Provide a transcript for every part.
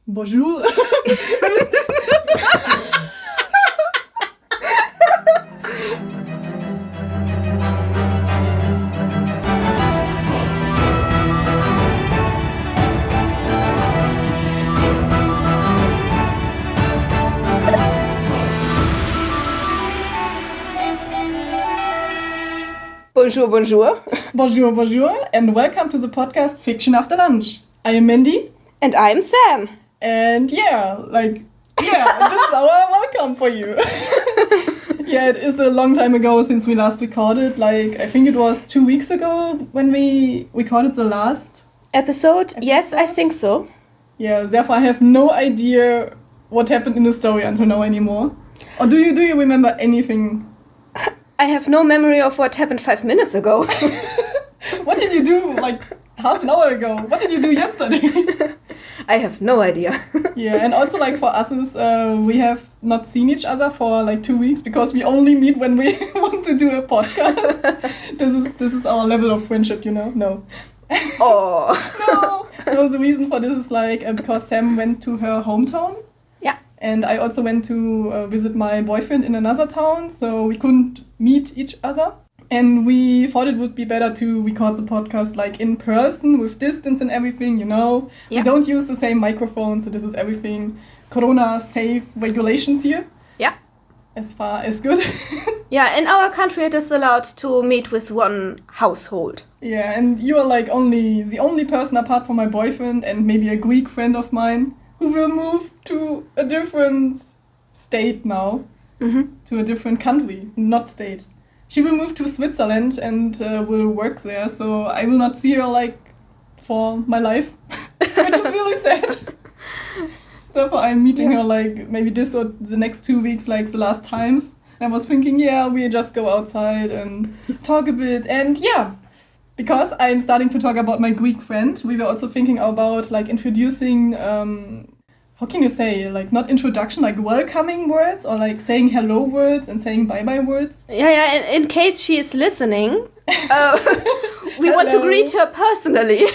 Bonjour. Bonjour, bonjour. Bonjour, bonjour, and welcome to the podcast Fiction After Lunch. I am Mindy. And I'm Sam. And this is our welcome for you. Yeah, it is a long time ago since we last recorded. I think it was 2 weeks ago when we recorded the last episode. Yes, I think so. Yeah, therefore I have no idea what happened in the story until now anymore. Or do you remember anything? I have no memory of what happened 5 minutes ago. What did you do half an hour ago? What did you do yesterday? I have no idea. Yeah, and also for us is we have not seen each other for 2 weeks because we only meet when we want to do a podcast. This is our level of friendship, No. Oh. No, the reason for this is because Sam went to her hometown. Yeah. And I also went to visit my boyfriend in another town, so we couldn't meet each other. And we thought it would be better to record the podcast in person with distance and everything, Yeah. We don't use the same microphone, so this is everything Corona-safe regulations here. Yeah. As far as good. Yeah, in our country it is allowed to meet with one household. Yeah, and you are the only person apart from my boyfriend and maybe a Greek friend of mine who will move to a different state now. Mm-hmm. To a different country, not state. She will move to Switzerland and will work there, so I will not see her for my life, which is really sad. So I'm meeting her maybe this or the next 2 weeks, the last times. And I was thinking, we just go outside and talk a bit. And because I'm starting to talk about my Greek friend, we were also thinking about introducing, how can you say, not introduction, welcoming words or saying hello words and saying bye-bye words. Yeah, in case she is listening, we want to greet her personally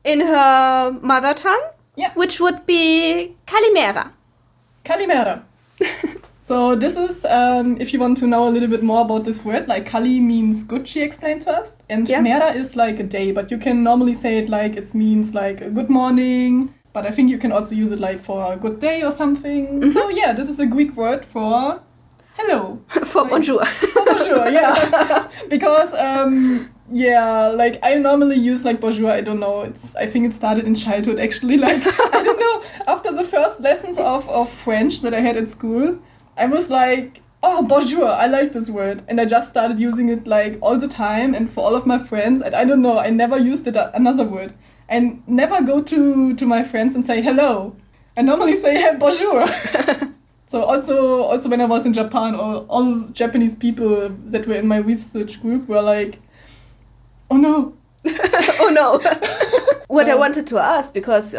in her mother tongue, which would be Kalimera. Kalimera. So this is, if you want to know a little bit more about this word, Kali means good, she explained to us. And Mera is a day, but you can normally say it it means a good morning. But I think you can also use it for a good day or something. Mm-hmm. So this is a Greek word for hello. For bonjour. For bonjour, yeah. Because, I normally use bonjour, I don't know. I think it started in childhood actually. I don't know, after the first lessons of French that I had at school, I was oh, bonjour, I like this word. And I just started using it all the time and for all of my friends. And I don't know, I never used it another word. And never go to my friends and say hello. I normally say bonjour. So also when I was in Japan, all Japanese people that were in my research group were oh no. Oh no. What I wanted to ask, because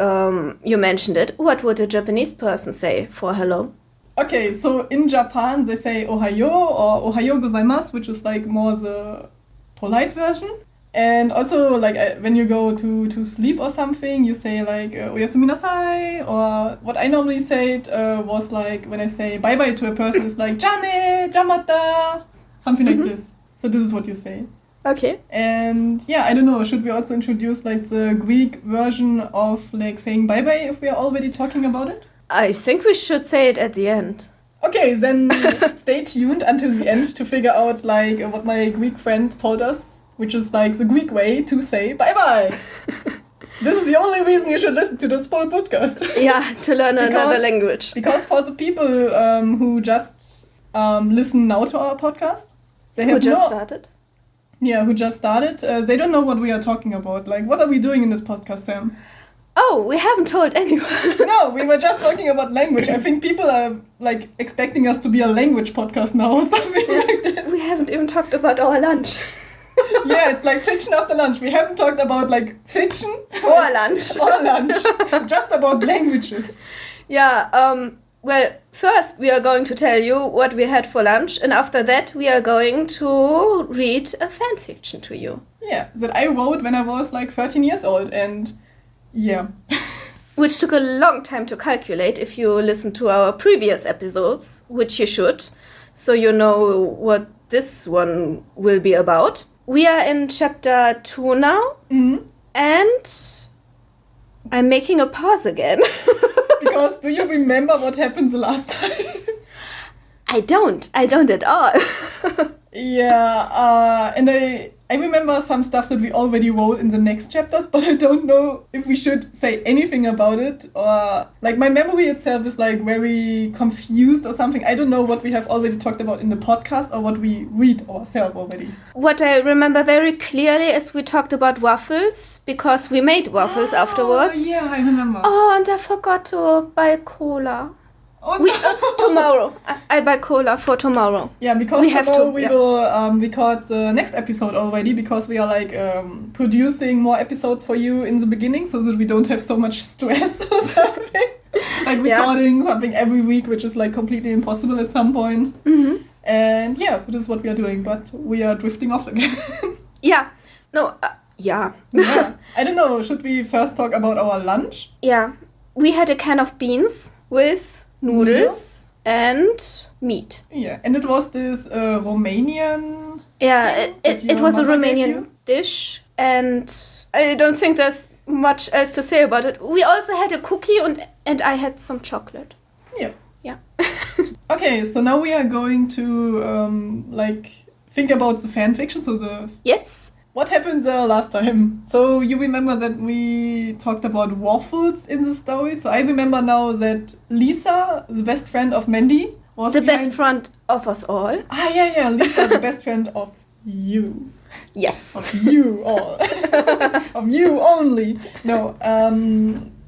you mentioned it, what would a Japanese person say for hello? Okay, so in Japan they say ohayo or ohayo gozaimasu, which is more the polite version. And also, when you go to sleep or something, you say, oyasumi nasai, or what I normally said was, when I say bye-bye to a person, it's jane, jamata, something like this. So this is what you say. Okay. And, I don't know, should we also introduce, the Greek version of, saying bye-bye if we are already talking about it? I think we should say it at the end. Okay, then stay tuned until the end to figure out, what my Greek friend told us. Which is the Greek way to say bye-bye. This is the only reason you should listen to this full podcast. Yeah, to learn another language. Because for the people who just listen now to our podcast, who just started, they don't know what we are talking about. What are we doing in this podcast, Sam? Oh, we haven't told anyone. No, we were just talking about language. I think people are expecting us to be a language podcast now or something like this. We haven't even talked about our lunch. Yeah, it's fiction after lunch. We haven't talked about fiction or lunch. Or lunch. Just about languages. Yeah, well, first we are going to tell you what we had for lunch, and after that we are going to read a fan fiction to you. Yeah, that I wrote when I was 13 years old, and yeah. which took a long time to calculate if you listen to our previous episodes, which you should, so you know what this one will be about. We are in chapter 2 now, and I'm making a pause again. Because do you remember what happened the last time? I don't at all. Yeah, and I remember some stuff that we already wrote in the next chapters, but I don't know if we should say anything about it, or like my memory itself is like very confused or something. I don't know what we have already talked about in the podcast or what we read ourselves already. What I remember very clearly is we talked about waffles, because we made waffles afterwards. Yeah, I remember. Oh, and I forgot to buy cola. Oh, no. Tomorrow. I buy cola for tomorrow. Yeah, because we will record the next episode already, because we are like producing more episodes for you in the beginning, so that we don't have so much stress or something. Like recording something every week, which is like completely impossible at some point. Mm-hmm. And yeah, so this is what we are doing, but we are drifting off again. Yeah. No, yeah. I don't know, should we first talk about our lunch? Yeah. We had a can of beans with noodles and meat. Yeah, and it was this Romanian... Yeah, it was a Romanian dish, and I don't think there's much else to say about it. We also had a cookie, and I had some chocolate. Yeah. Okay, so now we are going to think about the fan fiction. So yes. What happened there last time? So you remember that we talked about waffles in the story. So I remember now that Lisa, the best friend of Mindy, was the best friend of us all. Yeah. Lisa, the best friend of you. Yes. Of you all. Of you only. No.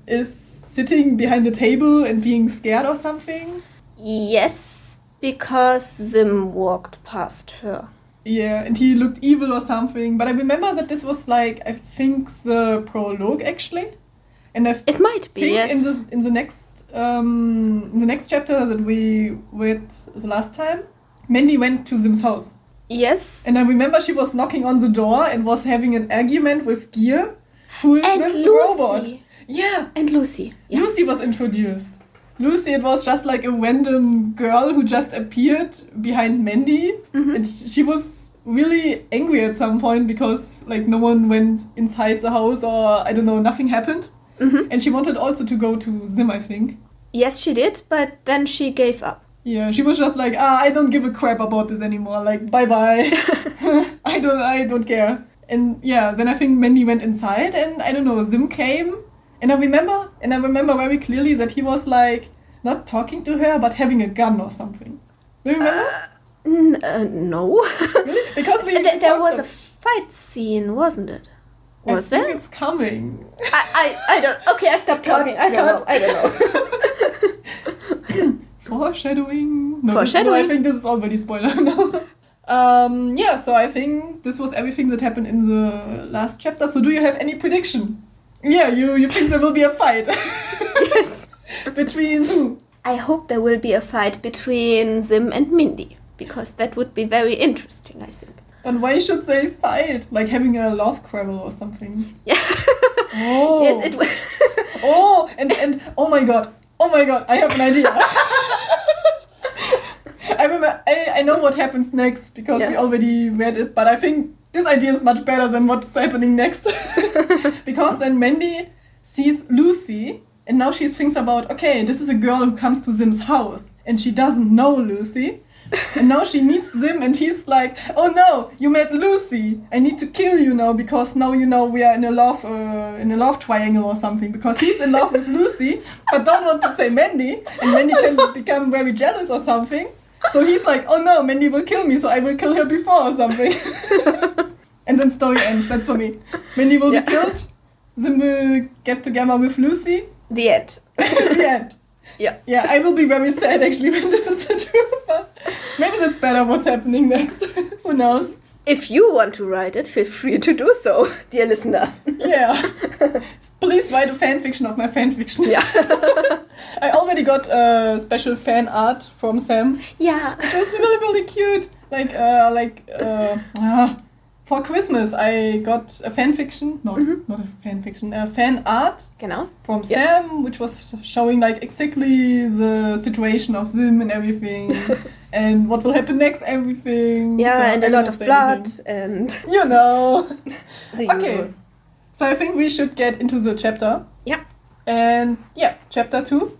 Is sitting behind the table and being scared or something? Yes, because Zim walked past her. Yeah, and he looked evil or something. But I remember that this was like, I think, the prologue actually. And it might be, yes. In the next chapter that we read the last time, Mindy went to Zim's house. Yes. And I remember she was knocking on the door and was having an argument with Gear, who is Zim's robot. Yeah. And Lucy. Yeah. Lucy was introduced. Lucy, it was just like a random girl who just appeared behind Mindy. Mm-hmm. And she was really angry at some point because like no one went inside the house, or I don't know, nothing happened. Mm-hmm. And she wanted also to go to Zim, I think. Yes, she did, but then she gave up. Yeah, she was just like, I don't give a crap about this anymore. Like, bye-bye. I don't care. And yeah, then I think Mindy went inside and I don't know, Zim came. And I remember very clearly that he was like not talking to her, but having a gun or something. Do you remember? No. Really? Because there was a fight scene, wasn't it? Was there? I think it's coming. I don't. Okay, I stopped talking. I don't know. Foreshadowing. No, Foreshadowing. No, I think this is already spoiler now. Yeah. So I think this was everything that happened in the last chapter. So do you have any prediction? Yeah, you think there will be a fight? Yes. Between who? I hope there will be a fight between Zim and Mindy, because that would be very interesting, I think. And why should they fight? Like having a love quarrel or something? Yeah. Oh. Yes, it was. Oh, and oh my god, I have an idea. I know what happens next because we already read it, but I think this idea is much better than what's happening next. Because then Mindy sees Lucy, and now she thinks about, okay, this is a girl who comes to Zim's house, and she doesn't know Lucy. And now she meets Zim, and he's like, oh no, you met Lucy. I need to kill you now, because now you know we are in a love triangle or something. Because he's in love with Lucy, but don't want to say Mindy, and Mindy can become very jealous or something. So he's like, oh no, Mindy will kill me, so I will kill her before or something. And then story ends, that's for me. Mindy will be killed, Zim will get together with Lucy. The end. The end. Yeah. Yeah, I will be very sad actually when this is the truth, but maybe that's better what's happening next. Who knows? If you want to write it, feel free to do so, dear listener. Yeah. Please write a fanfiction of my fanfiction. Yeah. I already got special fan art from Sam. Yeah. It was really, really cute. For Christmas, I got a fan fiction, not a fan fiction, a fan art Genau. from Sam, which was showing like exactly the situation of Sim and everything, and what will happen next, everything. Yeah, So and I a will lot not of say blood anything. and You know. the Okay, usual. so I think we should get into the chapter. Yeah. And yeah, chapter 2,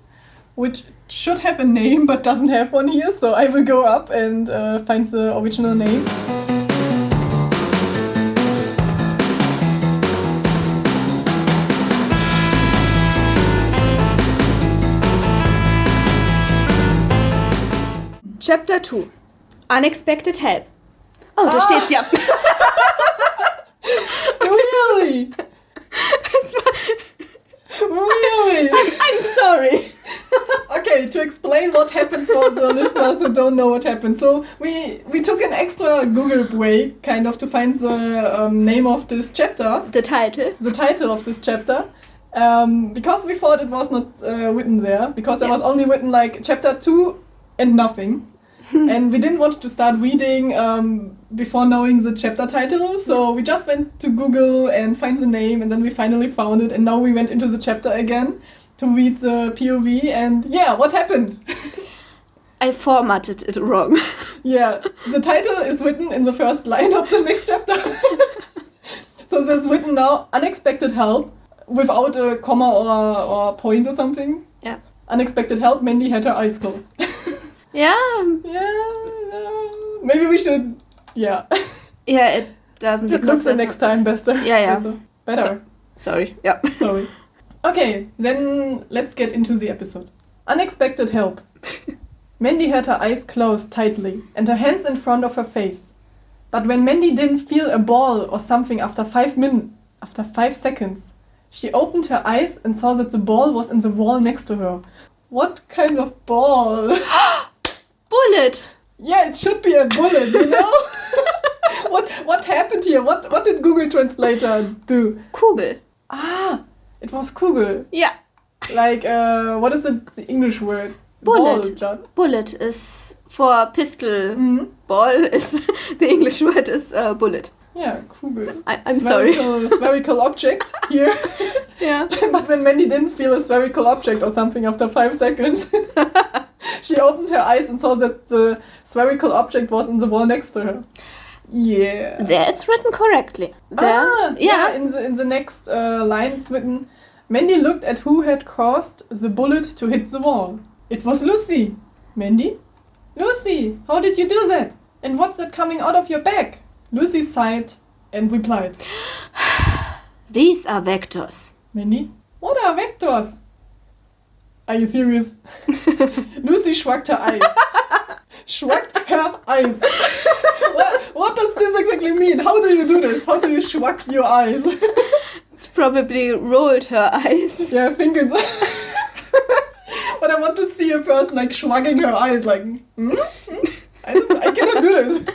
which should have a name but doesn't have one here, so I will go up and find the original name. Chapter 2. Unexpected Help. Oh, da steht's ja. Really? Really? I'm sorry. Okay, to explain what happened for the listeners who don't know what happened. So we took an extra Google break, kind of, to find the name of this chapter. The title. The title of this chapter. Because we thought it was not written there. Because there was only written like chapter 2 and nothing. And we didn't want to start reading before knowing the chapter title. So we just went to Google and find the name. And then we finally found it. And now we went into the chapter again to read the POV, and yeah, what happened? I formatted it wrong. Yeah, the title is written in the first line of the next chapter. So there's written now, unexpected help, without a comma or point or something. Yeah. Unexpected help, Mindy had her eyes closed. Yeah. Yeah, maybe we should, yeah. Yeah, it doesn't It looks the next time better. Yeah. Better. Sorry. Yeah. Sorry. Okay, then let's get into the episode. Unexpected help. Mindy had her eyes closed tightly and her hands in front of her face. But when Mindy didn't feel a ball or something after 5 seconds, she opened her eyes and saw that the ball was in the wall next to her. What kind of ball? Bullet. Yeah, it should be a bullet, you know? What happened here? What did Google Translator do? Kugel. Ah, it was Kugel. Yeah. Like, what is it, the English word? Bullet. Ball, John. Bullet is for pistol. Mhm. Ball is the English word is bullet. Yeah, Kugel. I'm sorry. Spherical object here. Yeah. But when Mandy didn't feel a spherical object or something after 5 seconds, she opened her eyes and saw that the spherical object was in the wall next to her. Yeah. There it's written correctly. There, Yeah. In the next line it's written, Mandy looked at who had caused the bullet to hit the wall. It was Lucy. Mandy? Lucy, how did you do that? And what's that coming out of your bag? Lucy sighed and replied. These are vectors. Mandy? What are vectors? Are you serious? Lucy shrugged her eyes. Shrugged her eyes. What does this exactly mean? How do you do this? How do you shrug your eyes? It's probably rolled her eyes. Yeah, I think it's... But I want to see a person like shrugging her eyes like, I cannot do this.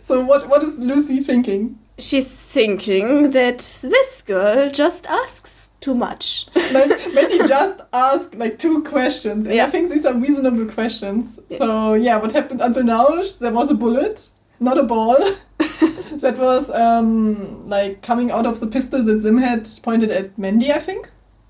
So what is Lucy thinking? She's thinking that this girl just asks too much. Like, Mandy just asked like 2 questions, and I think these are reasonable questions. Yeah. So yeah, what happened until now? There was a bullet, not a ball. That was like coming out of the pistol that Zim had pointed at Mandy, I think.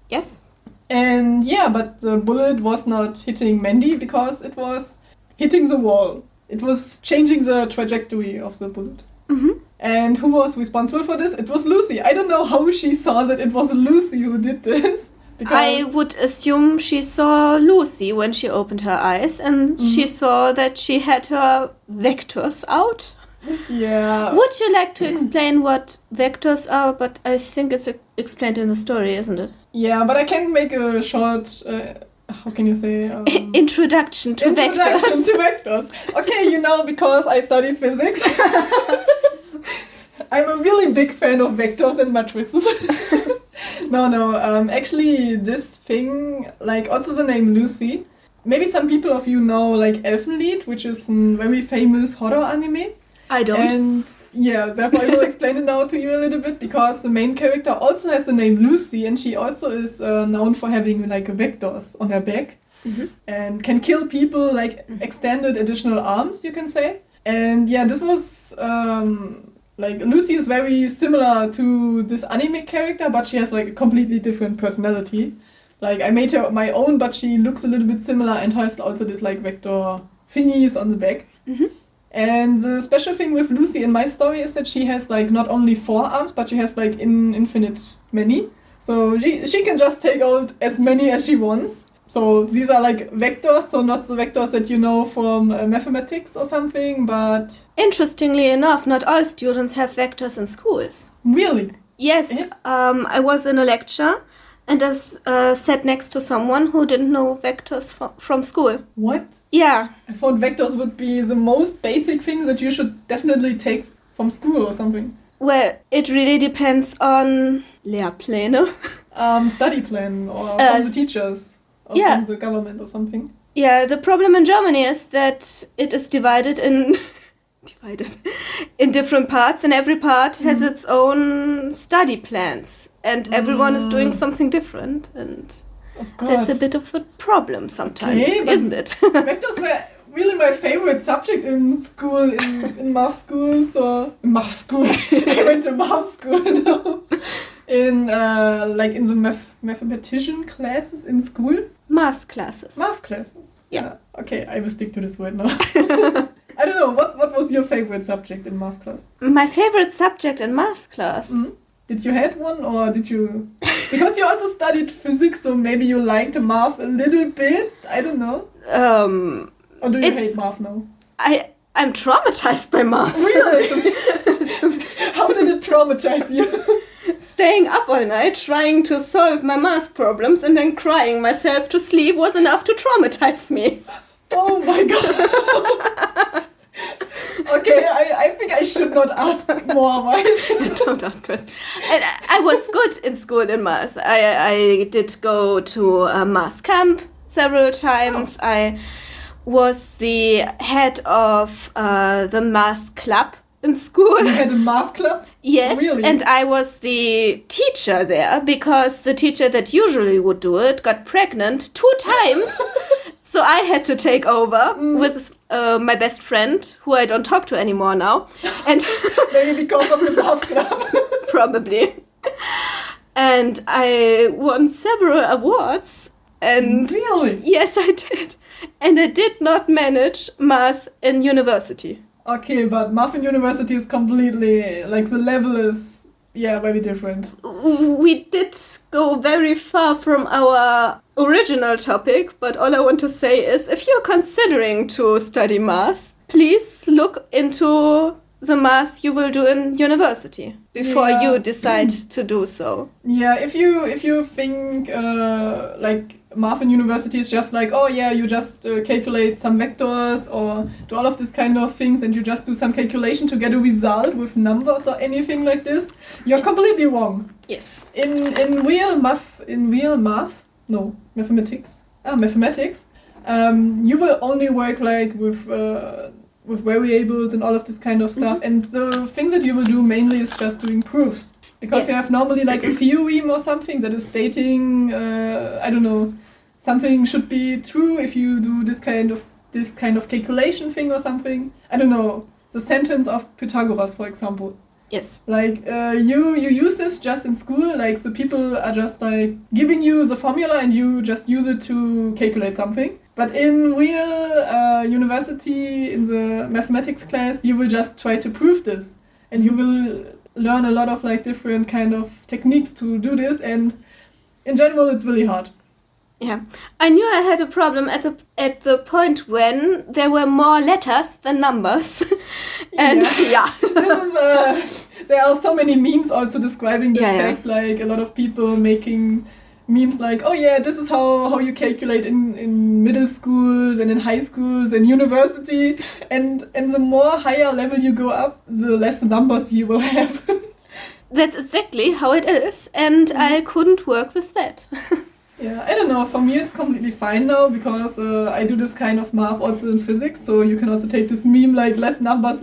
Yes. And yeah, but the bullet was not hitting Mandy because it was hitting the wall. It was changing the trajectory of the bullet. Mm-hmm. And who was responsible for this? It was Lucy. I don't know how she saw that it was Lucy who did this. I would assume she saw Lucy when she opened her eyes and she saw that she had her vectors out. Yeah. Would you like to explain what vectors are? But I think it's explained in the story, isn't it? Yeah, but I can make a short, how can you say? Introduction to vectors. Introduction to vectors. Okay, you know, because I study physics, I'm a really big fan of vectors and matrices. No, actually this thing, like also the name Lucy, maybe some people of you know like Elfenlied, which is a very famous horror anime. I don't. And yeah, therefore I will explain it now to you a little bit, because the main character also has the name Lucy, and she also is known for having like vectors on her back and can kill people, like extended additional arms, you can say. And yeah, this was Like, Lucy is very similar to this anime character, but she has like a completely different personality. Like, I made her my own, but she looks a little bit similar and has also this like vector thingies on the back. Mm-hmm. And the special thing with Lucy in my story is that she has like not only 4 arms, but she has like infinite many. So she can just take out as many as she wants. So these are like vectors, so not the vectors that you know from mathematics or something, but... Interestingly enough, not all students have vectors in schools. Really? Yes, I was in a lecture and I sat next to someone who didn't know vectors from school. What? Yeah. I thought vectors would be the most basic things that you should definitely take from school or something. Well, it really depends on Lehrpläne. Study plan or from the teachers or from the government or something. Yeah, the problem in Germany is that it is divided in different parts, and every part has its own study plans, and everyone is doing something different, and that's a bit of a problem sometimes, isn't it? Vectors were really my favorite subject in school, in math school. I went to math school now. In the mathematician classes in school. Math classes. Math classes. Yeah. Okay, I will stick to this word now. I don't know, what was your favorite subject in math class? My favorite subject in math class? Mm-hmm. Did you had one, or did you... Because you also studied physics, so maybe you liked math a little bit? I don't know. Or do you hate math now? I'm traumatized by math. Really? How did it traumatize you? Staying up all night trying to solve my math problems and then crying myself to sleep was enough to traumatize me. Oh my god. Okay, I think I should not ask more, right? Don't ask questions. And I was good in school in math. I did go to a math camp several times. Oh. I was the head of the math club in school. You had a math club? Yes, really? And I was the teacher there because the teacher that usually would do it got pregnant 2 times. So I had to take over with my best friend, who I don't talk to anymore now. And maybe because of the math club. Probably. And I won several awards. And really? Yes, I did. And I did not manage math in university. Okay, but math in university is completely, like, the level is, very different. We did go very far from our original topic, but all I want to say is, if you're considering to study math, please look into the math you will do in university before you decide to do so. Yeah, if you think math in university is just like, you just calculate some vectors or do all of this kind of things and you just do some calculation to get a result with numbers or anything like this, you're completely wrong. Yes. In mathematics, you will only work like with variables and all of this kind of stuff, and the things that you will do mainly is just doing proofs. Because you have normally like a theorem or something that is stating, something should be true if you do this kind of calculation thing or something. I don't know, the sentence of Pythagoras, for example. Yes. Like, you use this just in school, like, so people are just, like, giving you the formula and you just use it to calculate something. But in real university, in the mathematics class, you will just try to prove this. And you will learn a lot of, like, different kind of techniques to do this, and in general, it's really hard. Yeah, I knew I had a problem at the point when there were more letters than numbers, and this is there are so many memes also describing this fact. Like a lot of people making memes like, this is how you calculate in middle schools and in high schools and university, and the more higher level you go up, the less numbers you will have. That's exactly how it is, and I couldn't work with that. Yeah, I don't know, for me it's completely fine now because I do this kind of math also in physics, so you can also take this meme like less numbers,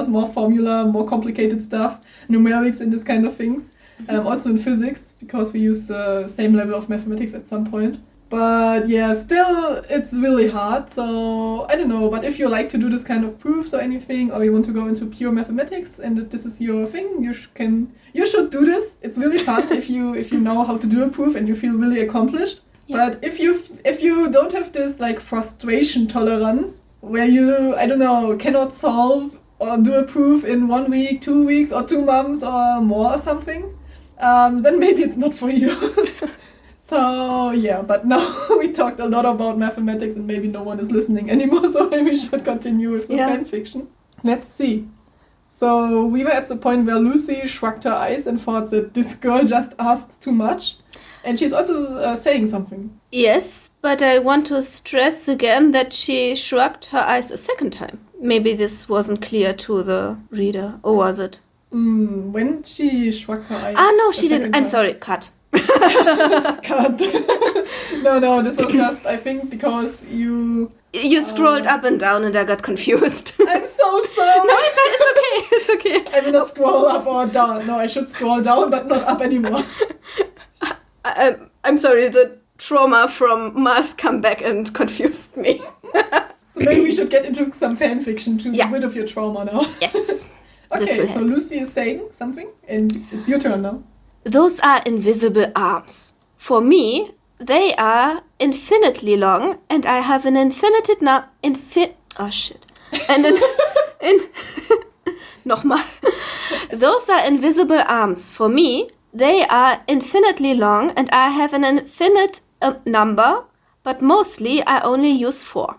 more formula, more complicated stuff, numerics and this kind of things. Also in physics, because we use the same level of mathematics at some point. But yeah, still, it's really hard. So I don't know. But if you like to do this kind of proofs or anything, or you want to go into pure mathematics, and this is your thing, you should do this. It's really fun if you know how to do a proof and you feel really accomplished. Yeah. But if you don't have this like frustration tolerance, where you, I don't know, cannot solve or do a proof in 1 week, 2 weeks, or 2 months or more or something, then maybe it's not for you. So yeah, but now we talked a lot about mathematics and maybe no one is listening anymore, so maybe we should continue with the fan fiction. Let's see. So we were at the point where Lucy shrugged her eyes and thought that this girl just asks too much. And she's also saying something. Yes, but I want to stress again that she shrugged her eyes a second time. Maybe this wasn't clear to the reader, or was it? When she shrugged her eyes. No, she didn't. I'm sorry, cut. Cut. No, this was just, I think, because you scrolled up and down and I got confused. I'm so sorry. No, it's okay. I will not scroll up or down. No, I should scroll down, but not up anymore. I'm sorry, the trauma from math come back and confused me. So maybe we should get into some fan fiction to get rid of your trauma now. Yes. Okay, so Lucy is saying something, and it's your turn now. Those are invisible arms. For me, they are infinitely long, and I have an infinite oh shit. And nochmal. Those are invisible arms. For me, they are infinitely long, and I have an infinite number, but mostly I only use 4.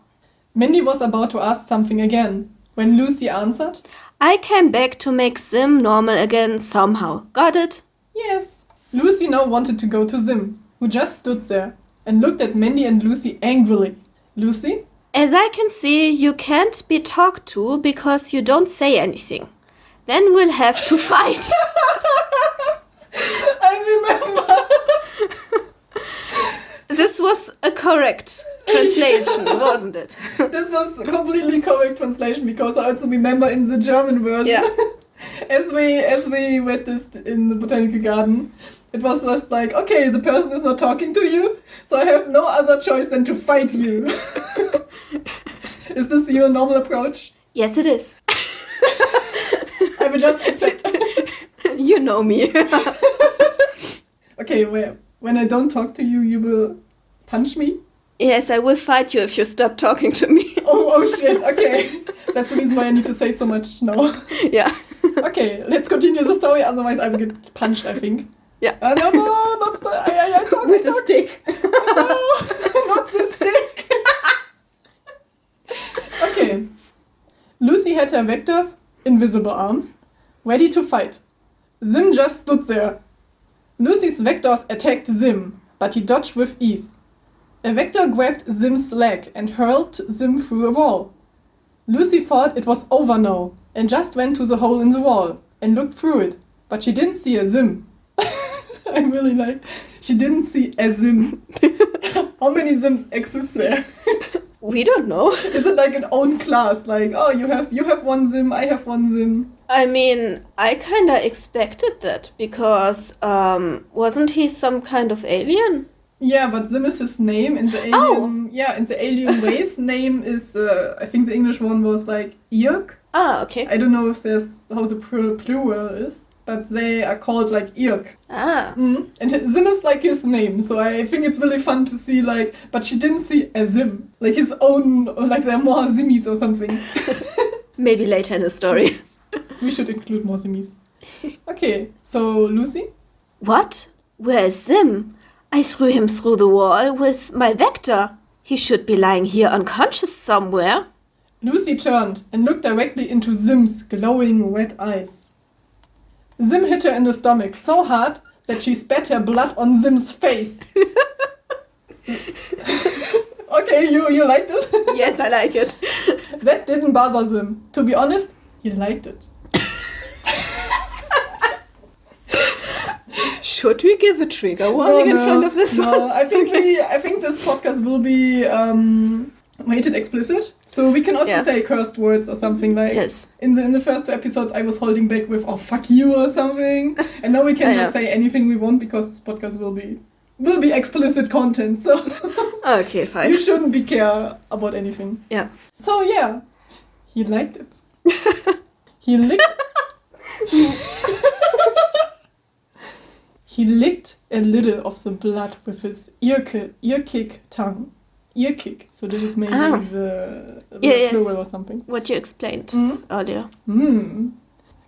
Mindy was about to ask something again, when Lucy answered, I came back to make Sim normal again somehow. Got it? Yes. Lucy now wanted to go to Sim, who just stood there and looked at Mindy and Lucy angrily. Lucy? As I can see, you can't be talked to because you don't say anything. Then we'll have to fight. I remember. This was a correct translation, wasn't it? This was a completely correct translation because I also remember in the German version, as we read this in the botanical garden, it was just like, okay, the person is not talking to you, so I have no other choice than to fight you. Is this your normal approach? Yes, it is. I will just accept. You know me. Okay, when I don't talk to you, you will punch me? Yes, I will fight you if you stop talking to me. Oh shit, okay. That's the reason why I need to say so much now. Yeah. Okay, let's continue the story, otherwise I will get punched, I think. Yeah. No, not the... I talk, with the stick. No, not the stick. Okay. Lucy had her vectors, invisible arms, ready to fight. Sim just stood there. Lucy's vectors attacked Sim, but he dodged with ease. A vector grabbed Sim's leg and hurled Sim through a wall. Lucy thought it was over now and just went to the hole in the wall and looked through it, but she didn't see a Sim. I really like, she didn't see a Sim. How many Sims exist there? We don't know. Is it like an own class? Like, oh, you have one Sim, I have one Sim. I mean, I kinda expected that because wasn't he some kind of alien? Yeah, but Sim is his name, and the alien, and the alien race name is, I think the English one was like Irk. Ah, okay. I don't know if there's how the plural is, but they are called like Irk. Ah. And Sim is like his name, so I think it's really fun to see like, but she didn't see a Sim, like his own, or like there are more Simmies or something. Maybe later in the story. We should include more Simmies. Okay, so Lucy? What? Where is Sim? I threw him through the wall with my vector. He should be lying here unconscious somewhere. Lucy turned and looked directly into Sim's glowing red eyes. Sim hit her in the stomach so hard that she spat her blood on Sim's face. Okay, you like this? Yes, I like it. That didn't bother Sim. To be honest, he liked it. Should we give a trigger warning in front of this one? No, I think this podcast will be rated explicit. So we can also say cursed words or something like. Yes. In the first 2 episodes, I was holding back with "oh fuck you" or something, and now we can just say anything we want because this podcast will be will be explicit content, so Okay, fine. you shouldn't be care about anything. Yeah. So yeah, he liked it. He licked. He licked a little of the blood with his ear-kick tongue. Ear-kick. So this is maybe the plural or something. What you explained earlier.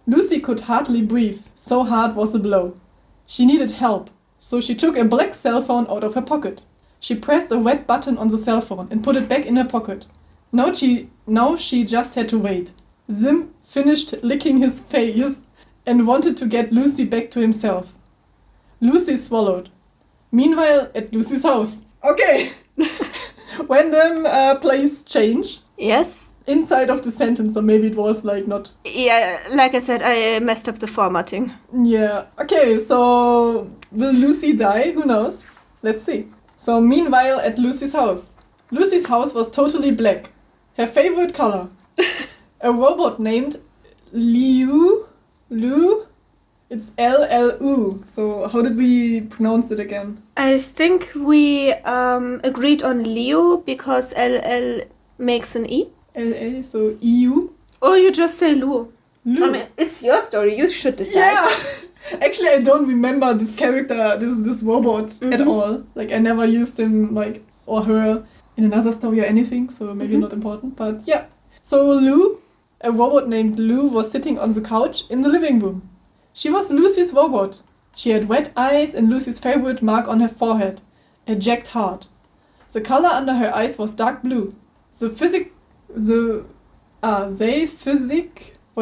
Lucy could hardly breathe, so hard was the blow. She needed help, so she took a black cell phone out of her pocket. She pressed a red button on the cell phone and put it back in her pocket. Now she just had to wait. Zim finished licking his face and wanted to get Lucy back to himself. Lucy swallowed. Meanwhile, at Lucy's house. Okay. Random place change. Yes. Inside of the sentence, or maybe it was like not. Yeah, like I said, I messed up the formatting. Yeah. Okay, so will Lucy die? Who knows? Let's see. So meanwhile, at Lucy's house. Lucy's house was totally black. Her favorite color. A robot named Liu. It's L-L-U. So how did we pronounce it again? I think we agreed on Leo because L makes an E. L-A, so E-U. Or you just say Lu. Lu. I mean, it's your story. You should decide. Yeah. Actually, I don't remember this character, this robot at all. Like, I never used him, like, or her in another story or anything, so maybe not important. But yeah. So Lou, a robot named Lou, was sitting on the couch in the living room. She was Lucy's robot. She had red eyes and Lucy's favorite mark on her forehead, a jagged heart. The color under her eyes was dark blue. What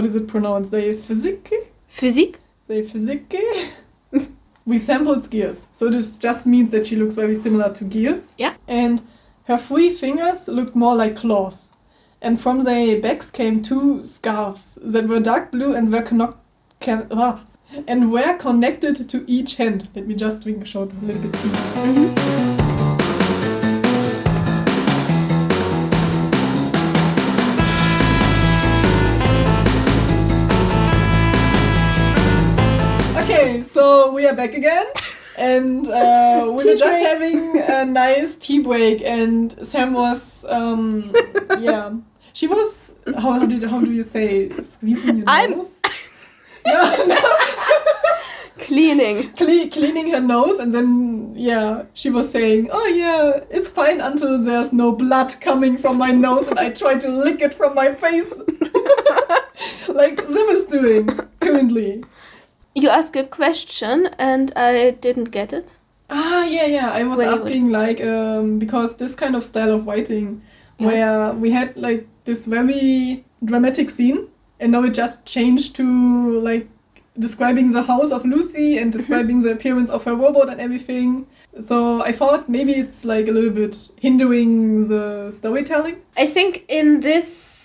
is it pronounced? Physique? Resembles gears. So this just means that she looks very similar to gear. Yeah. And her 3 fingers looked more like claws. And from their backs came 2 scarves that were dark blue and were connected to each hand. Let me just drink a shot, a little bit tea. Okay, so we are back again. And we were just having a nice tea break, and Sam was, she was, how do you say, squeezing your nose? No. Cleaning her nose, and then, she was saying, oh yeah, it's fine until there's no blood coming from my nose, and I try to lick it from my face. Like Zim is doing currently. You asked a question and I didn't get it. Yeah. I was asking because this kind of style of writing where we had like this very dramatic scene and now it just changed to like describing the house of Lucy and describing the appearance of her robot and everything. So I thought maybe it's like a little bit hindering the storytelling. I think in this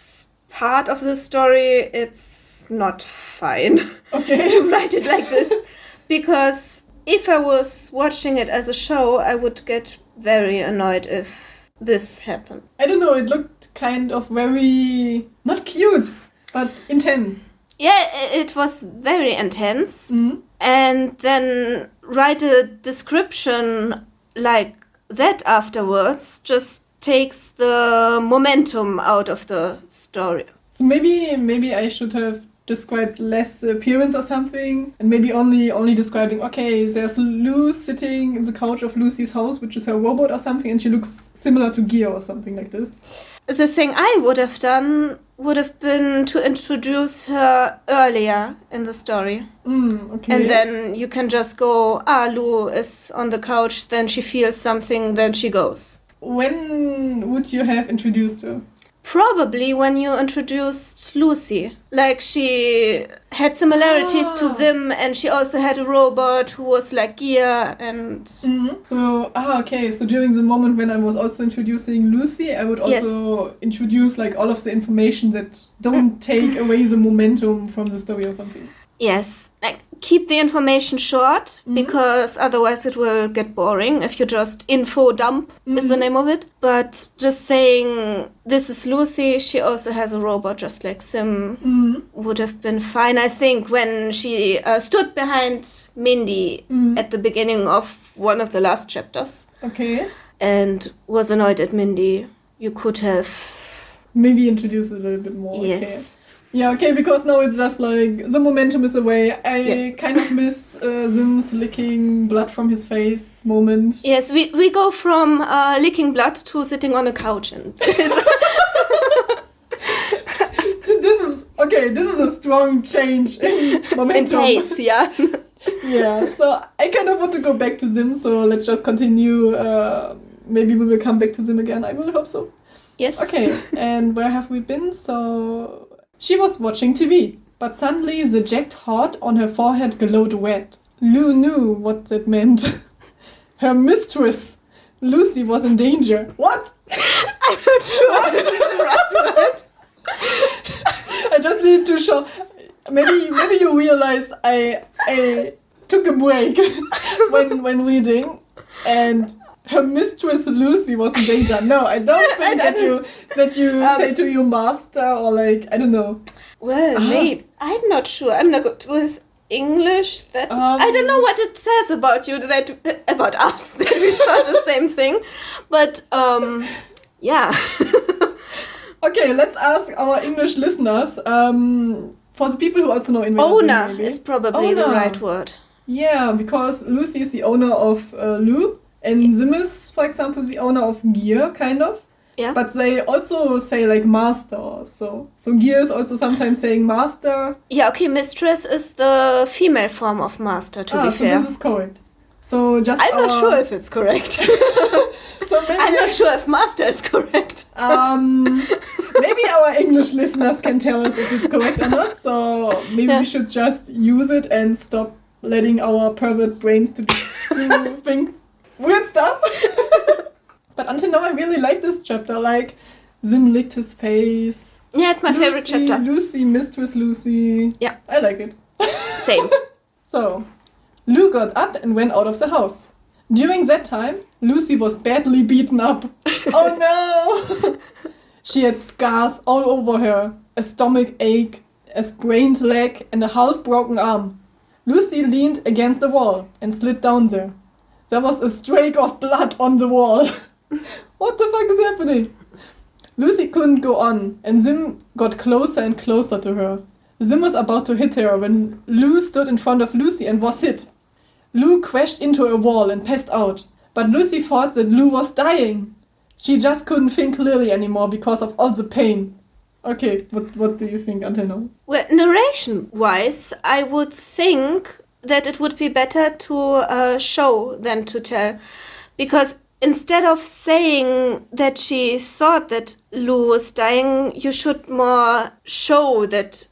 part of the story it's not fine to write it like this, because if I was watching it as a show I would get very annoyed if this happened. I don't know, it looked kind of very not cute but intense. Yeah, it was very intense. And then write a description like that afterwards just takes the momentum out of the story. So maybe I should have described less appearance or something, and maybe only describing, okay, there's Lou sitting in the couch of Lucy's house, which is her robot or something, and she looks similar to Gear or something like this. The thing I would have done would have been to introduce her earlier in the story. Okay. And then you can just go, Lou is on the couch, then she feels something, then she goes. When would you have introduced her? Probably when you introduced Lucy. Like, she had similarities to Zim, and she also had a robot who was like Gear, and... So, okay, so during the moment when I was also introducing Lucy, I would also introduce like all of the information that don't take away the momentum from the story or something. Yes, like keep the information short because otherwise it will get boring if you just info dump is the name of it. But just saying this is Lucy, she also has a robot just like Sim would have been fine. I think when she stood behind Mindy at the beginning of one of the last chapters. Okay. And was annoyed at Mindy, you could have maybe introduce it a little bit more. Yes. Okay. Yeah, okay, because now it's just like the momentum is away. I kind of miss Sim's licking blood from his face moment. Yes, we go from licking blood to sitting on a couch and this is a strong change in momentum. In pace, yeah. Yeah, so I kind of want to go back to Sim, so let's just continue. Maybe we will come back to Sim again, I will hope so. Yes. Okay, and where have we been? So she was watching TV, but suddenly the jagged heart on her forehead glowed red. Lou knew what that meant. Her mistress, Lucy, was in danger. What? I'm not sure if this is the right word. I just need to show. Maybe you realized I took a break when reading, and her mistress Lucy was in danger. No, I don't think that you say to your master or like I don't know. Well, maybe I'm not sure. I'm not good with English. That I don't know what it says about you about us that we saw the same thing, but yeah. Okay, let's ask our English listeners. For the people who also know English, owner is probably the right word. Yeah, because Lucy is the owner of Lou. And Sim is, for example, the owner of Gear, kind of. Yeah. But they also say, like, master or so. So Gear is also sometimes saying master. Yeah, okay, mistress is the female form of master, to be fair. So this is correct. So just I'm not sure if it's correct. So maybe I'm not sure if master is correct. Maybe our English listeners can tell us if it's correct or not. So maybe we should just use it and stop letting our pervert brains to think weird stuff. But until now I really like this chapter. Like Sim licked his face. Yeah, it's my favorite chapter. Lucy, Mistress Lucy. Yeah. I like it. Same. So Lou got up and went out of the house. During that time, Lucy was badly beaten up. Oh no! She had scars all over her, a stomach ache, a sprained leg, and a half-broken arm. Lucy leaned against the wall and slid down there. There was a streak of blood on the wall. What the fuck is happening? Lucy couldn't go on, and Sim got closer and closer to her. Sim was about to hit her when Lou stood in front of Lucy and was hit. Lou crashed into a wall and passed out, but Lucy thought that Lou was dying. She just couldn't think clearly anymore because of all the pain. Okay, what do you think until now? Well, narration-wise, I would think that it would be better to show than to tell. Because instead of saying that she thought that Lou was dying, you should more show that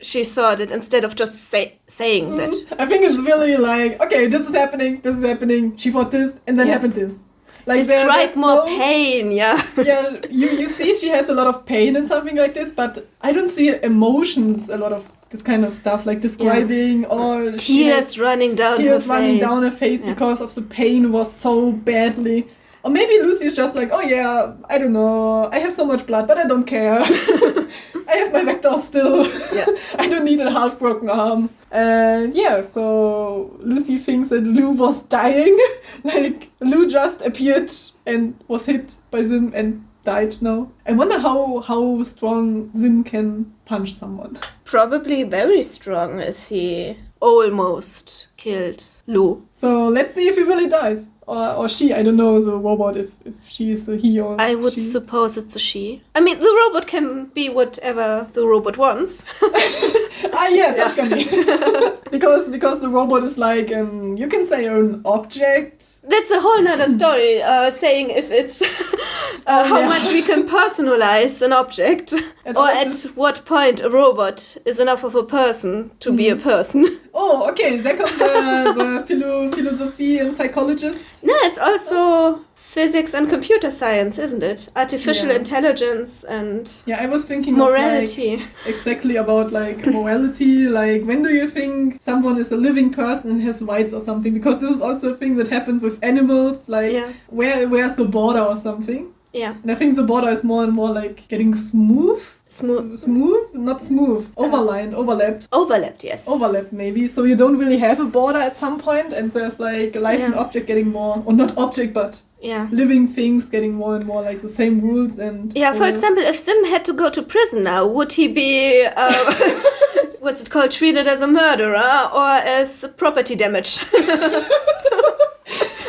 she thought it instead of just saying that. I think it's really like, okay, this is happening, she thought this, and then happened this. Like describe more pain, yeah. Yeah, you see she has a lot of pain and something like this, but I don't see emotions, a lot of this kind of stuff, like describing or tears running down her face because of the pain was so badly. Or maybe Lucy is just like, oh yeah, I don't know, I have so much blood, but I don't care. I have my vectors still. Yeah. I don't need a half-broken arm. And yeah, so Lucy thinks that Lou was dying. Like, Lou just appeared and was hit by Sim and died now. I wonder how strong Sim can punch someone. Probably very strong if he almost killed Lou. So let's see if he really dies. Or she, I don't know, the robot, if she is a he or I would she. suppose it's a she. I mean, the robot can be whatever the robot wants. Yeah, definitely. because the robot is like, you can say an object. That's a whole nother story, saying if it's how much we can personalize an object. Or at what point a robot is enough of a person to be a person. Oh, okay, there comes the philosophy and psychologist. No, it's also physics and computer science, isn't it? Artificial intelligence and yeah, I was thinking morality. Of, like, exactly about like morality. Like, when do you think someone is a living person and has rights or something? Because this is also a thing that happens with animals. Like, where's the border or something? Yeah. And I think the border is more and more like getting smooth. Smooth? Not smooth. Overlapped. Overlapped, yes. Overlapped, maybe. So you don't really have a border at some point, and there's like life and object getting more, or not object, but living things getting more and more like the same rules and... Yeah, for example, if Sim had to go to prison now, would he be, what's it called, treated as a murderer or as property damage?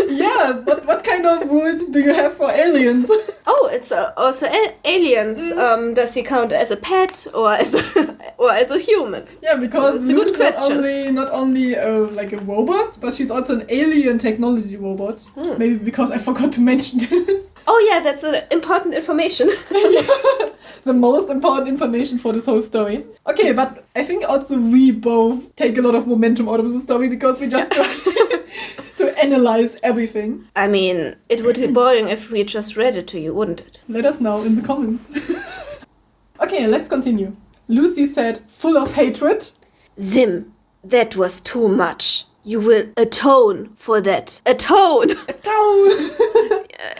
Yeah, but what kind of rules do you have for aliens? Oh, it's also aliens. Does he count as a pet or as a human? Yeah, because it's a good question. not only like a robot, but she's also an alien technology robot. Maybe because I forgot to mention this. Oh yeah, that's important information. The most important information for this whole story. Okay, but I think also we both take a lot of momentum out of the story because we just try to analyze everything. I mean, it would be boring if we just read it to you, wouldn't it? Let us know in the comments. Okay, let's continue. Lucy said, full of hatred. Sim, that was too much. You will atone for that. Atone! Atone!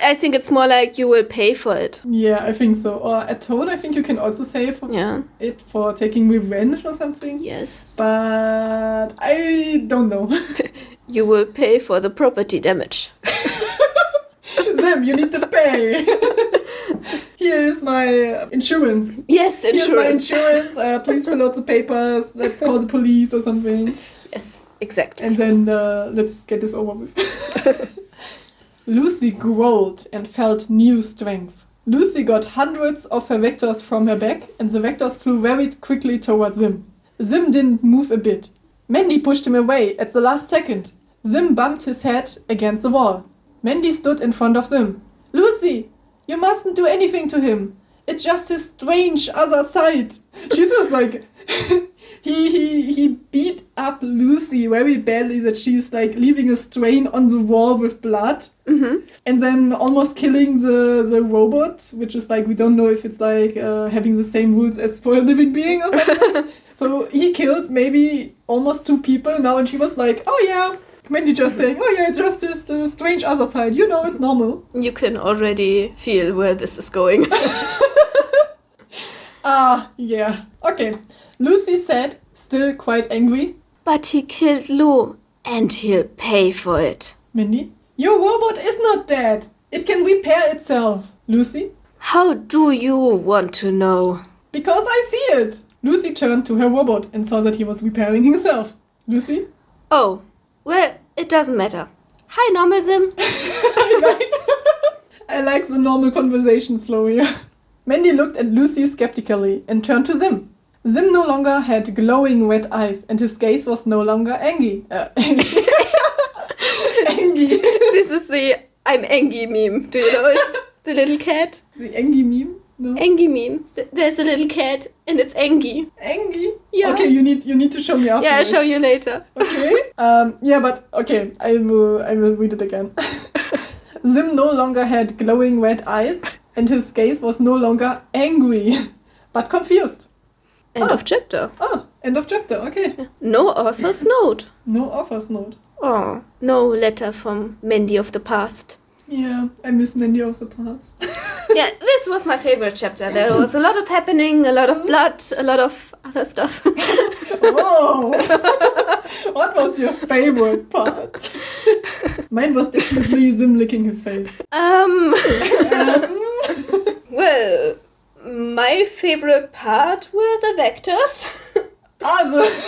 I think it's more like you will pay for it. Yeah, I think so. Or atone, I think you can also say it for taking revenge or something. Yes. But I don't know. You will pay for the property damage. Sim, you need to pay. Here is my insurance. Yes, insurance. Here's my insurance. Please fill out the papers. Let's call the police or something. Yes, exactly. And then let's get this over with. Lucy growled and felt new strength. Lucy got hundreds of her vectors from her back, and the vectors flew very quickly towards Sim. Sim didn't move a bit. Mandy pushed him away at the last second. Sim bumped his head against the wall. Mandy stood in front of Sim. Lucy, you mustn't do anything to him. It's just his strange other side. She was like... he beat up Lucy very badly that she's like leaving a stain on the wall with blood. Mm-hmm. And then almost killing the robot, which is like, we don't know if it's like having the same rules as for a living being or something. So he killed maybe almost 2 people now, and she was like, oh yeah. Mindy just saying, oh yeah, it's just this strange other side. You know, it's normal. You can already feel where this is going. Yeah. Okay. Lucy said, still quite angry. But he killed Lou, and he'll pay for it. Mindy, your robot is not dead. It can repair itself. Lucy? How do you want to know? Because I see it. Lucy turned to her robot and saw that he was repairing himself. Lucy? Oh, well, it doesn't matter. Hi, normal Sim. I like the normal conversation flow here. Mandy looked at Lucy skeptically and turned to Sim. Sim no longer had glowing red eyes, and his gaze was no longer angry. Angry. This is the I'm angry meme. Do you know it? The little cat. The angry meme? No. Angry meme. There's a little cat, and it's angry. Angry? Yeah. Okay, you need to show me afterwards. Yeah, I'll show you later. Okay. Yeah, but okay, I will read it again. Sim no longer had glowing red eyes, and his gaze was no longer angry, but confused. End of chapter. End of chapter, okay. No author's note. No author's note. Oh, no letter from Mindy of the past. Yeah, I miss Mindy of the past. Yeah, this was my favorite chapter. There was a lot of happening, a lot of blood, a lot of other stuff. Whoa! What was your favorite part? Mine was definitely Sim licking his face. Well, my favorite part were the vectors.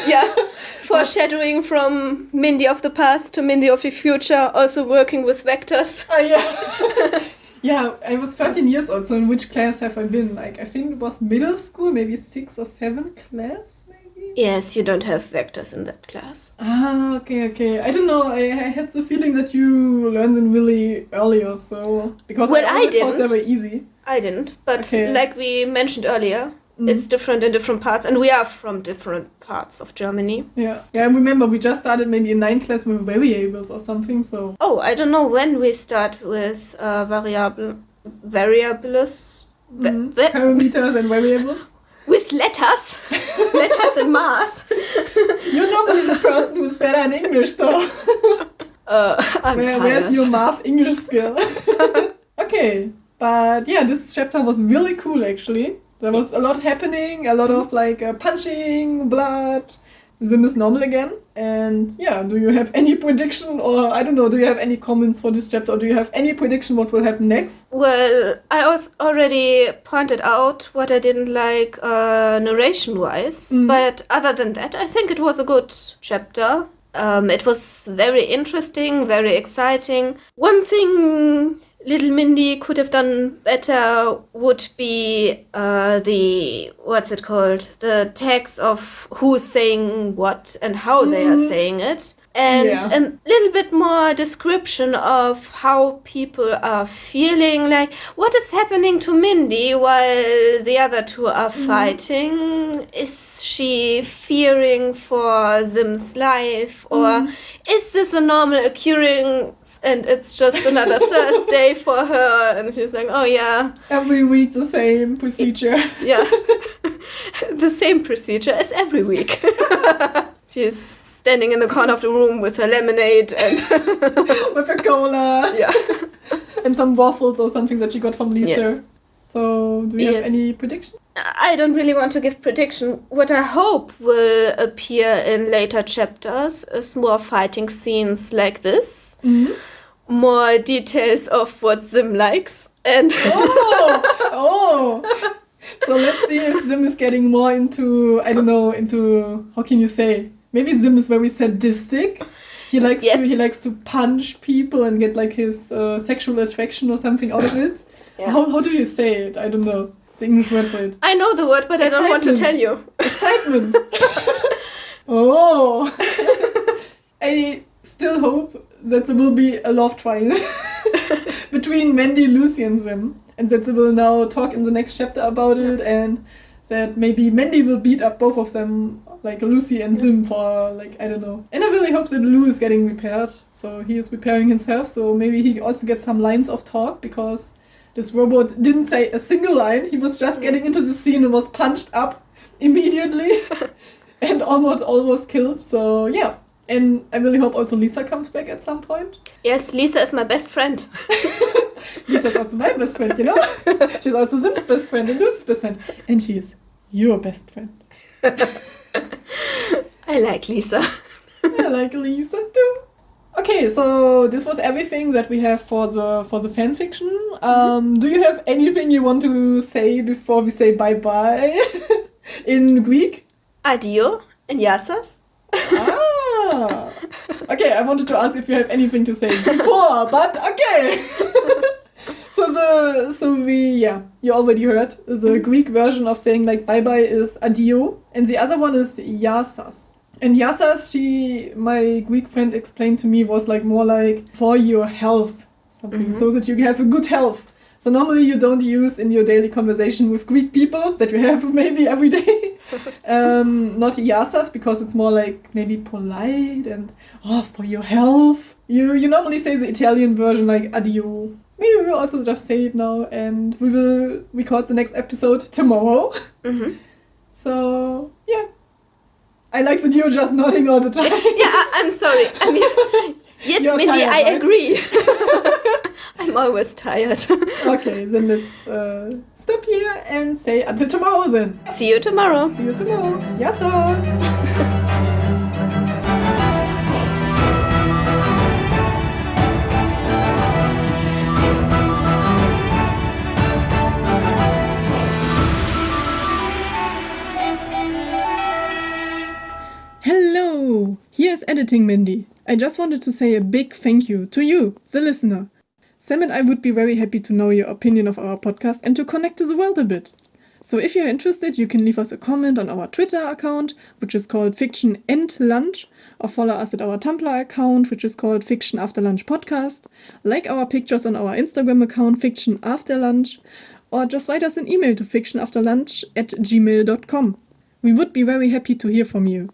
Yeah, foreshadowing from Mindy of the past to Mindy of the future, also working with vectors. Yeah. Yeah, I was 13 years old, so in which class have I been? Like, I think it was middle school, maybe 6 or 7 class, maybe? Yes, you don't have vectors in that class. Okay. I don't know, I had the feeling that you learned them really early or so. Because well, I always didn't. thought they were easy. I didn't, but like we mentioned earlier, it's different in different parts, and we are from different parts of Germany. Yeah. Yeah, I remember we just started maybe in 9th class with variables or something, so... Oh, I don't know when we start with variables. Parameters and variables. With letters. Letters in math. You're normally the person who's better in English, though. I'm tired. Where's your math English skill? Okay, but yeah, this chapter was really cool, actually. There was a lot happening, a lot of like punching, blood. Zim is normal again. And yeah, do you have any prediction, or I don't know, do you have any comments for this chapter, or do you have any prediction what will happen next? Well, I was already pointed out what I didn't like narration-wise, but other than that, I think it was a good chapter. It was very interesting, very exciting. One thing little Mindy could have done better would be the tags of who's saying what and how they are saying it. And a little bit more description of how people are feeling, like what is happening to Mindy while the other two are fighting. Is she fearing for Zim's life, or is this a normal occurrence and it's just another Thursday for her? And she's like, oh yeah. Every week the same procedure. Yeah. The same procedure as every week. She's standing in the corner of the room with her lemonade and with her cola. Yeah. And some waffles or something that she got from Lisa. Yes. So, do you have any prediction? I don't really want to give prediction. What I hope will appear in later chapters is more fighting scenes like this. More details of what Zim likes. And So let's see if Zim is getting more into, I don't know, how can you say? Maybe Zim is very sadistic. He likes to punch people and get like his sexual attraction or something out of it. Yeah. How do you say it? I don't know. It's the English word for it. I know the word, but I don't want to tell you. Excitement. I still hope that there will be a love triangle between Mandy, Lucy and Zim. And that they will now talk in the next chapter about it, and that maybe Mandy will beat up both of them, like Lucy and Zim, for, like, I don't know. And I really hope that Lou is getting repaired. So he is repairing himself, so maybe he also gets some lines of talk, because this robot didn't say a single line. He was just getting into the scene and was punched up immediately and almost killed. So yeah. And I really hope also Lisa comes back at some point. Yes, Lisa is my best friend. Lisa's also my best friend, you know? She's also Zim's best friend and Lucy's best friend. And she is your best friend. I like Lisa. I like Lisa too. Okay, so this was everything that we have for the fanfiction. Do you have anything you want to say before we say bye-bye in Greek? Adio and Yassas. Okay, I wanted to ask if you have anything to say before, but okay. You already heard the Greek version of saying like bye-bye is adio, and the other one is yassas. And yassas, my Greek friend explained to me, was like more like for your health, something, so that you have a good health. So normally you don't use in your daily conversation with Greek people that you have maybe every day. Not yassas, because it's more like maybe polite and for your health. You normally say the Italian version like adio. Maybe we will also just say it now, and we will record the next episode tomorrow. So yeah. I like that you're just nodding all the time. Yeah, I'm sorry. I mean, yes, you're Mindy, tired, I agree. I'm always tired. Okay, then let's stop here and say until tomorrow then. See you tomorrow. See you tomorrow. Yassas! Hello! Here's Editing Mindy. I just wanted to say a big thank you to you, the listener. Sam and I would be very happy to know your opinion of our podcast and to connect to the world a bit. So if you're interested, you can leave us a comment on our Twitter account, which is called Fiction and Lunch, or follow us at our Tumblr account, which is called Fiction After Lunch Podcast, like our pictures on our Instagram account, Fiction After Lunch, or just write us an email to fictionafterlunch@gmail.com. We would be very happy to hear from you.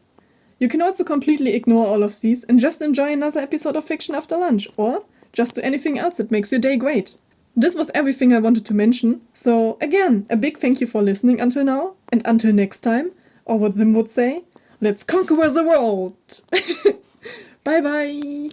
You can also completely ignore all of these and just enjoy another episode of Fiction After Lunch, or just do anything else that makes your day great. This was everything I wanted to mention, so again, a big thank you for listening until now, and until next time, or what Zim would say, let's conquer the world! Bye bye!